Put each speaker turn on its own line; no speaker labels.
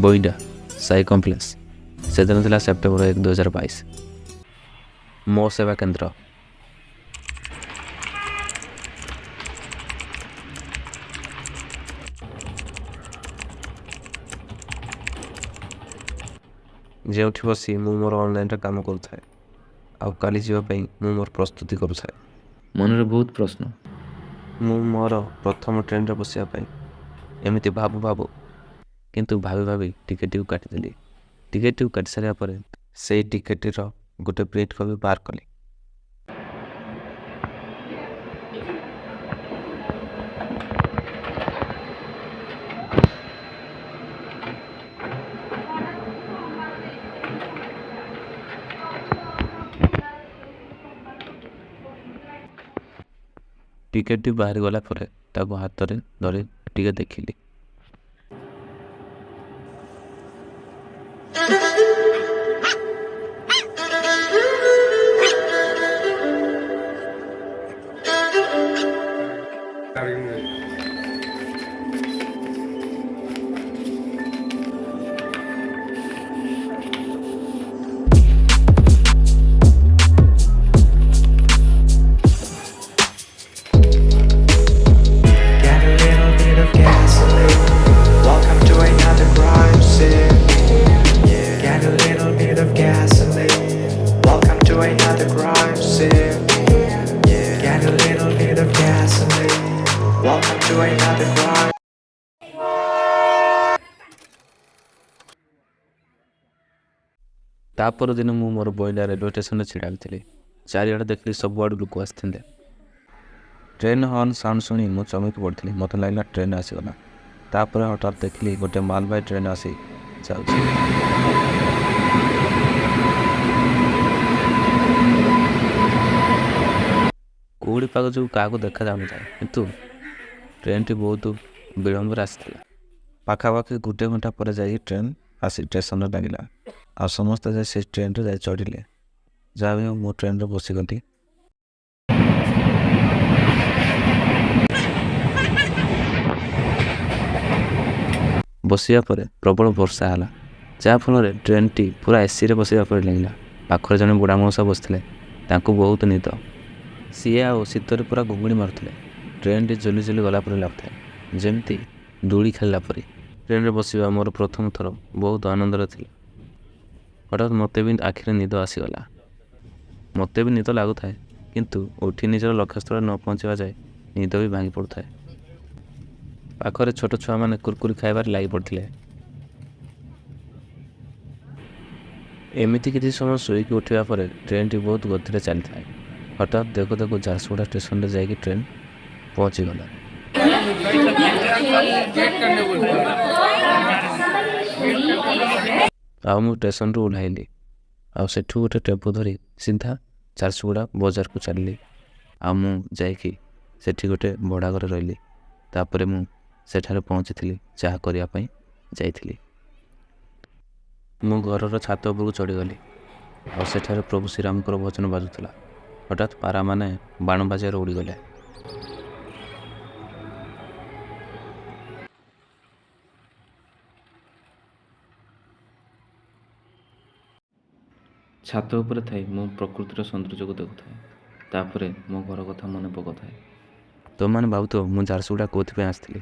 Boinda Sai complex. ସେଦିନ ଥିଲା September 1, 2022। ମୋ ସେବା କେନ୍ଦ୍ର। ଯେଉଁଠି ବସି ମୁଁ ମୋର ଅନଲାଇନ୍ରେ କାମ କରୁଥାଏ ଆଉ କାଲି ଯିବା ପାଇଁ ମୁଁ ମୋର ପ୍ରସ୍ତୁତି କରୁଥାଏ। ମନରେ ବହୁତ ପ୍ରଶ୍ନ। ମୁଁ ମୋର ପ୍ରଥମ ଟ୍ରେନ୍ରେ ବସିବା ପାଇଁ ଏମିତି ଭାବୁ କିନ୍ତୁ ଭାବି ଟିକେଟ୍ଟିକୁ କାଟିଦେଲି। ଟିକେଟ୍ଟିକୁ କାଟି ସାରିବା ପରେ ସେଇ ଟିକେଟ୍ଟିର ଗୋଟେ ପ୍ରିଣ୍ଟ କପି ବାହାର କଲି। ଟିକେଟ୍ଟି ବାହାରିଗଲା ପରେ ତାକୁ ହାତରେ ଧରି ଟିକେ ଦେଖିଲି। ତା ପରଦିନ ମୁଁ ମୋର ବୋଇଣ୍ଡା ରେଲୱେ ଷ୍ଟେସନରେ ଛିଡ଼ା ହୋଇଥିଲି। ଚାରିଆଡ଼େ ଦେଖିଲି ସବୁଆଡ଼ୁ ଲୋକ ଆସିଥିଲେ। ଟ୍ରେନ୍ ହର୍ନ ସାଉଣ୍ଡ ଶୁଣି ମୁଁ ଚମକି ପଡ଼ିଥିଲି। ମୋତେ ଲାଗିଲା ଟ୍ରେନ୍ ଆସିଗଲା। ତାପରେ ହଠାତ୍ ଦେଖିଲି ଗୋଟେ ମାଲବାହୀ ଟ୍ରେନ୍ ଆସି ଯାଉଛି। କୁହୁଡ଼ି ପାଗ ଯୋଗୁଁ କାହାକୁ ଦେଖାଯାଉନଥାଏ, କିନ୍ତୁ ଟ୍ରେନ୍ଟି ବହୁତ ବିଳମ୍ବରେ ଆସିଥିଲା। ପାଖାପାଖି 1 ଘଣ୍ଟା ପରେ ଯାଇ ଟ୍ରେନ୍ ଆସି ଷ୍ଟେସନରେ ଲାଗିଲା ଆଉ ସମସ୍ତେ ଯାଇ ସେ ଟ୍ରେନ୍ରେ ଯାଇ ଚଢ଼ିଲେ। ଯାହା ବି ମୁଁ ଟ୍ରେନ୍ରେ ବସିଗଲି। ବସିବା ପରେ ପ୍ରବଳ ବର୍ଷା ହେଲା, ଯାହାଫଳରେ ଟ୍ରେନ୍ଟି ପୁରା ଏସିରେ ବସିବା ପରି ଲାଗିଲା। ପାଖରେ ଜଣେ ବୁଢ଼ା ମଉସା ବସିଥିଲେ। ତାଙ୍କୁ ବହୁତ ନିଦ। ସିଏ ଆଉ ଶୀତରେ ପୁରା ଘୁଙ୍ଗୁଡ଼ି ମାରୁଥିଲେ। ଟ୍ରେନ୍ଟି ଝୁଲି ଗଲା ପରି ଲାଗୁଥାଏ, ଯେମିତି ଦୋଳି ଖେଳିଲା ପରି। ଟ୍ରେନ୍ରେ ବସିବା ମୋର ପ୍ରଥମ ଥର ବହୁତ ଆନନ୍ଦରେ ଥିଲା। ହଠାତ୍ ମୋତେ ବି ଆଖିରେ ନିଦ ଆସିଗଲା। ମୋତେ ବି ନିଦ ଲାଗୁଥାଏ, କିନ୍ତୁ ଉଠି ନିଜର ଲକ୍ଷ୍ୟସ୍ଥଳରେ ନ ପହଞ୍ଚିବା ଯାଏ ନିଦ ବି ଭାଙ୍ଗି ପଡ଼ୁଥାଏ। ପାଖରେ ଛୋଟ ଛୁଆମାନେ କୁରକୁରି ଖାଇବାରେ ଲାଗି ପଡ଼ିଥିଲେ। ଏମିତି କିଛି ସମୟ ଶୋଇକି ଉଠିବା ପରେ ଟ୍ରେନ୍ଟି ବହୁତ ଗତିରେ ଚାଲିଥାଏ। ହଠାତ୍ ଦେଖୁ ଝାରସୁଗୁଡ଼ା ଷ୍ଟେସନରେ ଯାଇକି ଟ୍ରେନ୍ ପହଞ୍ଚିଗଲା। ଆଉ ମୁଁ ଷ୍ଟେସନରୁ ଓହ୍ଲାଇଲି ଆଉ ସେଠୁ ଗୋଟେ ଟେମ୍ପୋ ଧରି ସିଧା ଝାରସୁଗୁଡ଼ା ବଜାରକୁ ଚାଲିଲି। ଆଉ ମୁଁ ଯାଇକି ସେଠି ଗୋଟେ ଭଡ଼ା ଘରେ ରହିଲି। ତାପରେ ମୁଁ ସେଠାରେ ପହଞ୍ଚିଥିଲି ଚାହା କରିବା ପାଇଁ ଯାଇଥିଲି। ମୁଁ ଘରର ଛାତ ଉପରକୁ ଚଢ଼ିଗଲି ଆଉ ସେଠାରେ ପ୍ରଭୁ ଶ୍ରୀରାମଙ୍କର ଭଜନ ବାଜୁଥିଲା। ହଠାତ୍ ପାରାମାନେ ବାଣ ବାଜିବାରେ ଉଡ଼ିଗଲେ। ଛାତ ଉପରେ ଥାଇ ମୁଁ ପ୍ରକୃତିର ସୌନ୍ଦର୍ଯ୍ୟକୁ ଦେଖୁଥାଏ। ତାପରେ ମୋ ଘର କଥା ମନେ ପକାଉଥାଏ। ତୁମମାନେ ଭାବୁଥିବ ମୁଁ ଝାରସୁଗୁଡ଼ା କେଉଁଥିପାଇଁ ଆସିଥିଲି।